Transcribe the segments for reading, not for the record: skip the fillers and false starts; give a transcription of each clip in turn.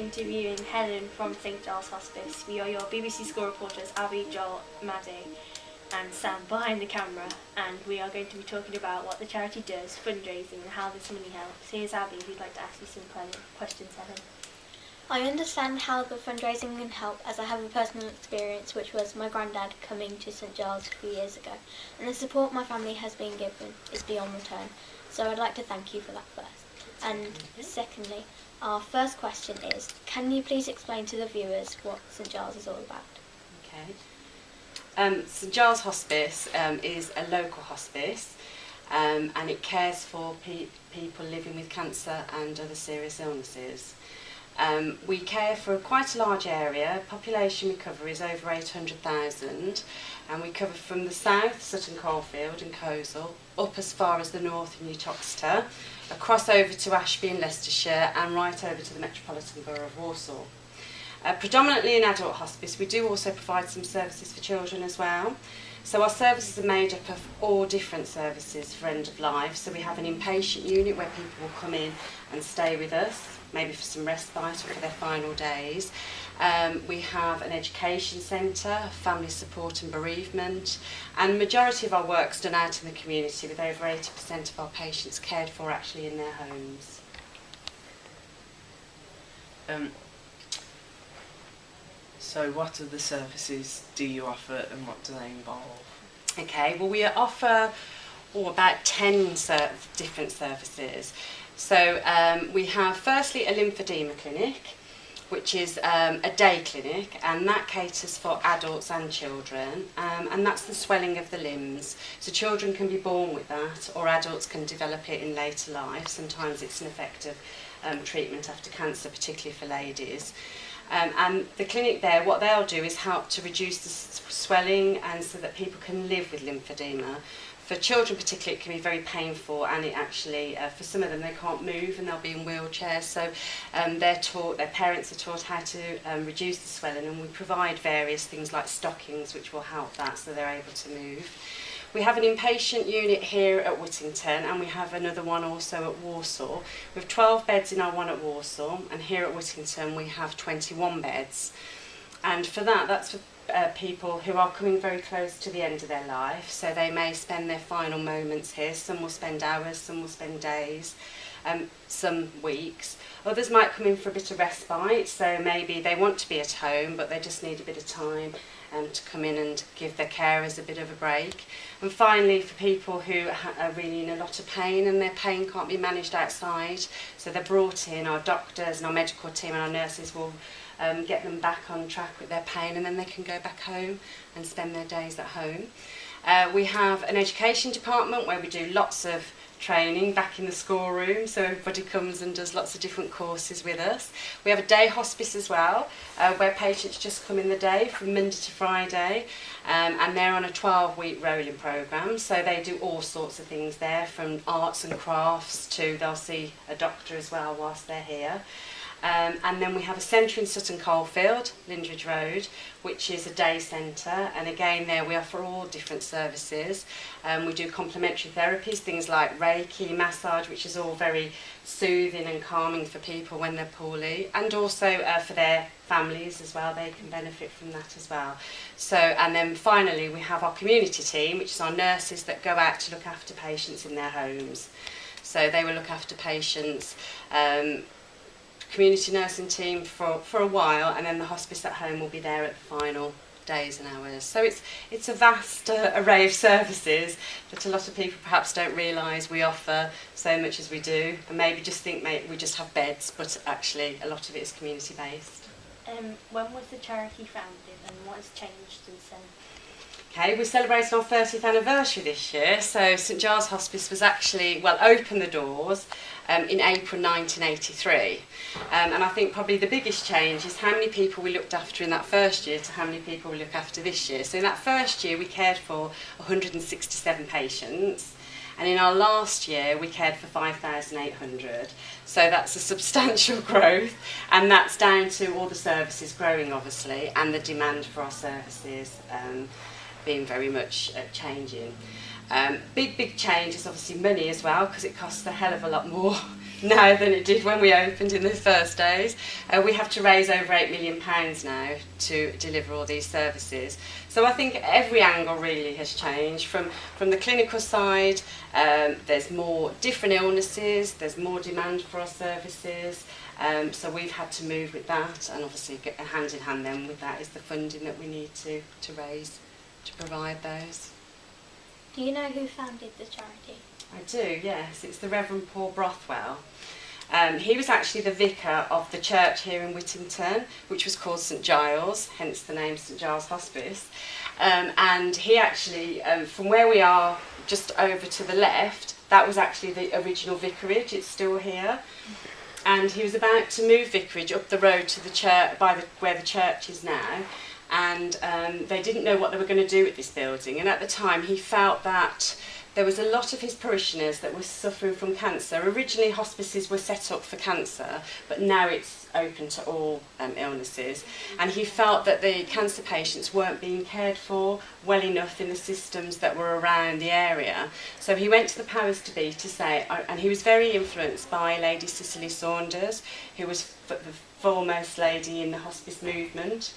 interviewing Helen from St Giles Hospice. We are your BBC School reporters, Abby, Joel, Maddie and Sam behind the camera, and we are going to be talking about what the charity does, fundraising and how this money helps. Here's Abby, who'd like to ask you some questions, Helen. I understand how the fundraising can help, as I have a personal experience, which was my granddad coming to St Giles a few years ago, and the support my family has been given is beyond return. So I'd like to thank you for that first. And secondly, our first question is, can you please explain to the viewers what St Giles is all about? Okay. St Giles Hospice is a local hospice, and it cares for people living with cancer and other serious illnesses. We care for quite a large area. Population we cover is over 800,000, and we cover from the south, Sutton Coldfield and Coleshill, up as far as the north in Uttoxeter, across over to Ashby in Leicestershire, and right over to the Metropolitan Borough of Walsall. Predominantly in adult hospice, we do also provide some services for children as well. So our services are made up of all different services for end of life. So we have an inpatient unit where people will come in and stay with us, maybe for some respite or for their final days. We have an education centre, family support and bereavement, and the majority of our work's done out in the community, with over 80% of our patients cared for actually in their homes. So what other services do you offer and what do they involve? Okay, well we offer about 10 different services. So we have firstly a lymphedema clinic, which is a day clinic, and that caters for adults and children, and that's the swelling of the limbs. So children can be born with that, or adults can develop it in later life. Sometimes it's an effective treatment after cancer, particularly for ladies. And the clinic there, what they'll do is help to reduce the swelling, and so that people can live with lymphedema. For children particularly, it can be very painful, and it actually, for some of them, they can't move and they'll be in wheelchairs. So their parents are taught how to reduce the swelling, and we provide various things like stockings which will help that, so they're able to move. We have an inpatient unit here at Whittington, and we have another one also at Walsall. We have 12 beds in our one at Walsall, and here at Whittington we have 21 beds. And for that's for people who are coming very close to the end of their life, so they may spend their final moments here. Some will spend hours, some will spend days, some weeks. Others might come in for a bit of respite, so maybe they want to be at home but they just need a bit of time to come in and give their carers a bit of a break. And finally, for people who are really in a lot of pain and their pain can't be managed outside, so they're brought in, our doctors and our medical team and our nurses will get them back on track with their pain, and then they can go back home and spend their days at home. We have an education department where we do lots of training back in the schoolroom, so everybody comes and does lots of different courses with us. We have a day hospice as well, where patients just come in the day from Monday to Friday, and they're on a 12-week rolling programme, so they do all sorts of things there, from arts and crafts to they'll see a doctor as well whilst they're here. And then we have a centre in Sutton Coldfield, Lindridge Road, which is a day centre, and again there we offer all different services. We do complementary therapies, things like Reiki, massage, which is all very soothing and calming for people when they're poorly, and also for their families as well, they can benefit from that as well. So, and then finally we have our community team, which is our nurses that go out to look after patients in their homes. So they will look after patients, community nursing team for a while, and then the hospice at home will be there at the final days and hours. So it's a vast array of services that a lot of people perhaps don't realise we offer so much as we do, and maybe just think we just have beds, but actually a lot of it is community based. When was the charity founded and what has changed since then? Okay, we're celebrating our 30th anniversary this year, so St Giles Hospice was actually, opened the doors in April 1983. And I think probably the biggest change is how many people we looked after in that first year to how many people we look after this year. So in that first year we cared for 167 patients, and in our last year we cared for 5,800. So that's a substantial growth, and that's down to all the services growing obviously, and the demand for our services being very much changing. Big change is obviously money as well, because it costs a hell of a lot more now than it did when we opened in the first days. We have to raise over £8 million now to deliver all these services. So I think every angle really has changed. From the clinical side, there's more different illnesses, there's more demand for our services. So we've had to move with that, and obviously hand in hand then with that is the funding that we need to raise to provide those. Do you know who founded the charity? I do, yes. It's the Reverend Paul Brothwell. He was actually the vicar of the church here in Whittington, which was called St Giles, hence the name St Giles Hospice. And he actually, from where we are, just over to the left, that was actually the original vicarage. It's still here. And he was about to move vicarage up the road to the church, where the church is now. And they didn't know what they were going to do with this building. And at the time, he felt that there was a lot of his parishioners that were suffering from cancer. Originally, hospices were set up for cancer, but now it's open to all illnesses. And he felt that the cancer patients weren't being cared for well enough in the systems that were around the area. So he went to the powers to be to say, and he was very influenced by Lady Cicely Saunders, who was the foremost lady in the hospice movement.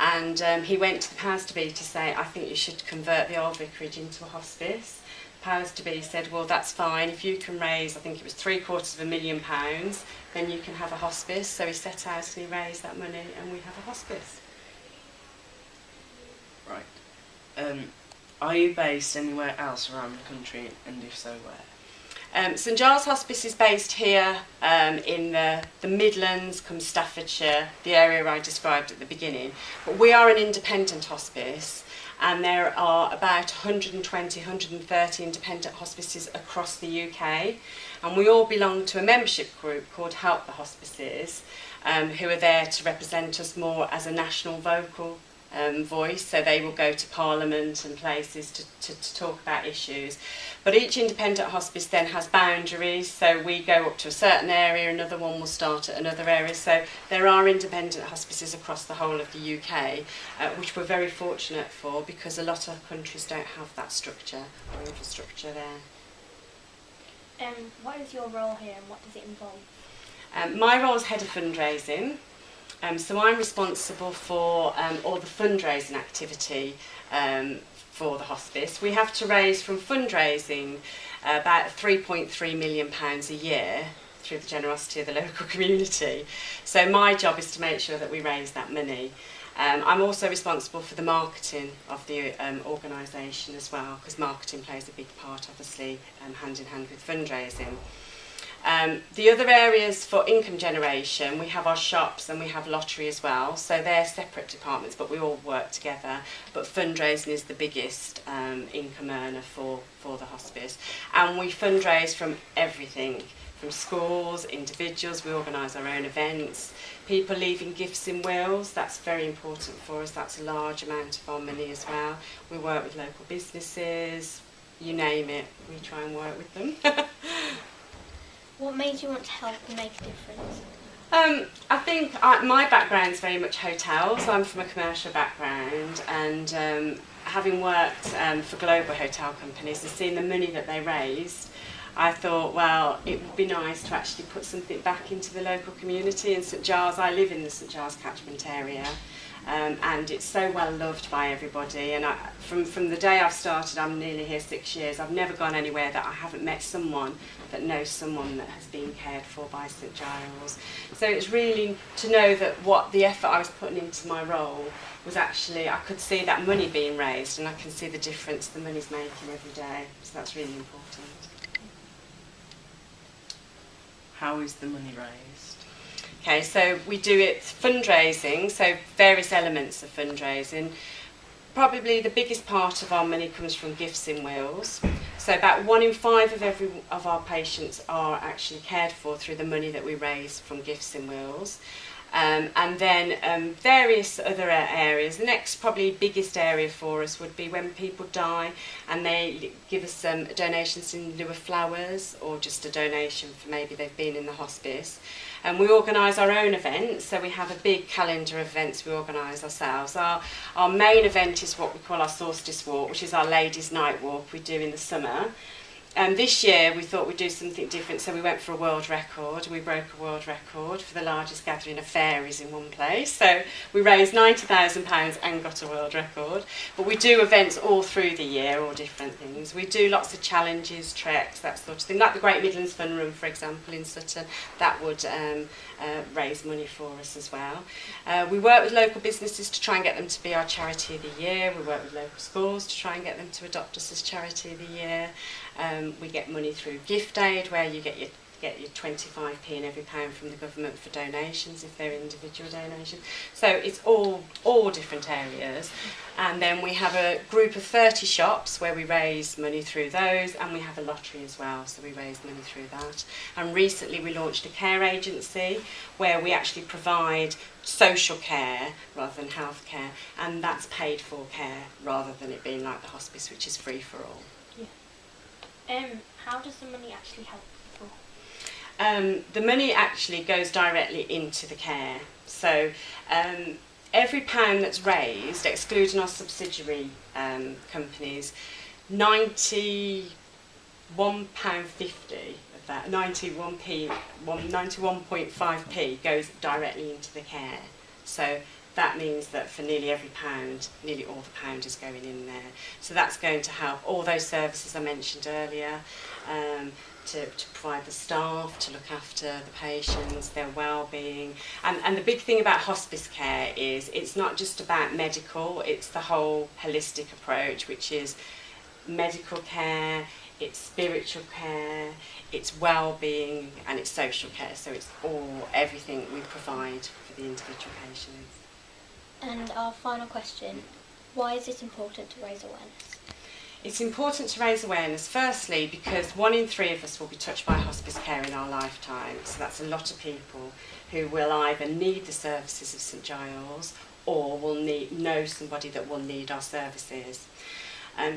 And he went to the powers to be to say, I think you should convert the old vicarage into a hospice. Powers to be said, well, that's fine. If you can raise, I think it was £750,000, then you can have a hospice. So he set out and he raised that money, and we have a hospice. Right. Are you based anywhere else around the country, and if so, where? St Giles Hospice is based here in the Midlands, come Staffordshire, the area I described at the beginning. But we are an independent hospice, and there are about 120, 130 independent hospices across the UK. And we all belong to a membership group called Help the Hospices, who are there to represent us more as a national vocal voice. So they will go to Parliament and places to talk about issues. But each independent hospice then has boundaries, so we go up to a certain area, another one will start at another area. So there are independent hospices across the whole of the UK, which we're very fortunate for, because a lot of countries don't have that structure or infrastructure there. What is your role here, and what does it involve? My role is head of fundraising. So I'm responsible for all the fundraising activity for the hospice. We have to raise from fundraising about £3.3 million a year through the generosity of the local community. So my job is to make sure that we raise that money. I'm also responsible for the marketing of the organisation as well, because marketing plays a big part, obviously, hand in hand with fundraising. The other areas for income generation, we have our shops and we have lottery as well, so they're separate departments, but we all work together. But fundraising is the biggest income earner for the hospice, and we fundraise from everything, from schools, individuals. We organise our own events, people leaving gifts in wills, that's very important for us, that's a large amount of our money as well. We work with local businesses, you name it, we try and work with them. What made you want to help and make a difference? I think my background is very much hotels. I'm from a commercial background, and having worked for global hotel companies and seen the money that they raised, I thought, well, it would be nice to actually put something back into the local community. In St Giles, I live in the St Giles catchment area, and it's so well loved by everybody. And from the day I've started, I'm nearly here 6 years, I've never gone anywhere that I haven't met someone that knows someone that has been cared for by St Giles. So it's really to know that what the effort I was putting into my role was actually, I could see that money being raised, and I can see the difference the money's making every day. So that's really important. How is the money raised? Okay, so we do it fundraising, so various elements of fundraising. Probably the biggest part of our money comes from gifts in wills. So about 1 in 5 of our patients are actually cared for through the money that we raise from gifts in wills. And then various other areas. The next probably biggest area for us would be when people die and they give us donations in lieu of flowers, or just a donation for maybe they've been in the hospice. And we organise our own events, so we have a big calendar of events we organise ourselves. Our main event is what we call our solstice walk, which is our ladies' night walk we do in the summer. This year we thought we'd do something different, so we went for a world record. We broke a world record for the largest gathering of fairies in one place. So we raised £90,000 and got a world record. But we do events all through the year, all different things. We do lots of challenges, treks, that sort of thing. Like the Great Midlands Fun Run, for example, in Sutton, that would raise money for us as well. We work with local businesses to try and get them to be our charity of the year. We work with local schools to try and get them to adopt us as charity of the year. We get money through gift aid, where you get your 25p in every pound from the government for donations if they're individual donations. So it's all different areas. And then we have a group of 30 shops where we raise money through those, and we have a lottery as well, so we raise money through that. And recently we launched a care agency where we actually provide social care rather than health care, and that's paid for care rather than it being like the hospice, which is free for all. How does the money actually help people? The money actually goes directly into the care. So every pound that's raised, excluding our subsidiary companies, £91.50 of that, 91.5p goes directly into the care. So that means that for nearly every pound, nearly all the pound is going in there. So that's going to help all those services I mentioned earlier, to provide the staff, to look after the patients, their well-being. And the big thing about hospice care is it's not just about medical, it's the whole holistic approach, which is medical care, it's spiritual care, it's well-being, and it's social care. So it's everything we provide for the individual patient. And our final question, why is it important to raise awareness? It's important to raise awareness, firstly, because 1 in 3 of us will be touched by hospice care in our lifetime. So that's a lot of people who will either need the services of St Giles or will know somebody that will need our services.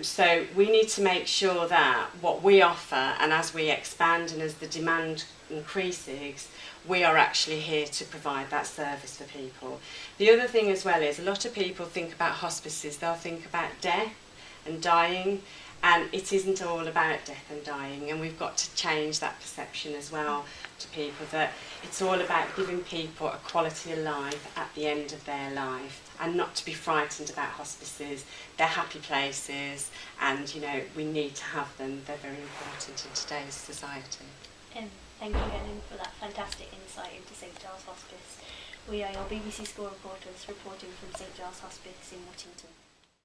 So we need to make sure that what we offer, and as we expand and as the demand increases, we are actually here to provide that service for people. The other thing as well is a lot of people think about hospices, they'll think about death and dying, and it isn't all about death and dying, and we've got to change that perception as well to people, that it's all about giving people a quality of life at the end of their life, and not to be frightened about hospices. They're happy places, and we need to have them. They're very important in today's society. Thank you, Helen, for that fantastic insight into St Giles Hospice. We are your BBC School reporters reporting from St Giles Hospice in Washington.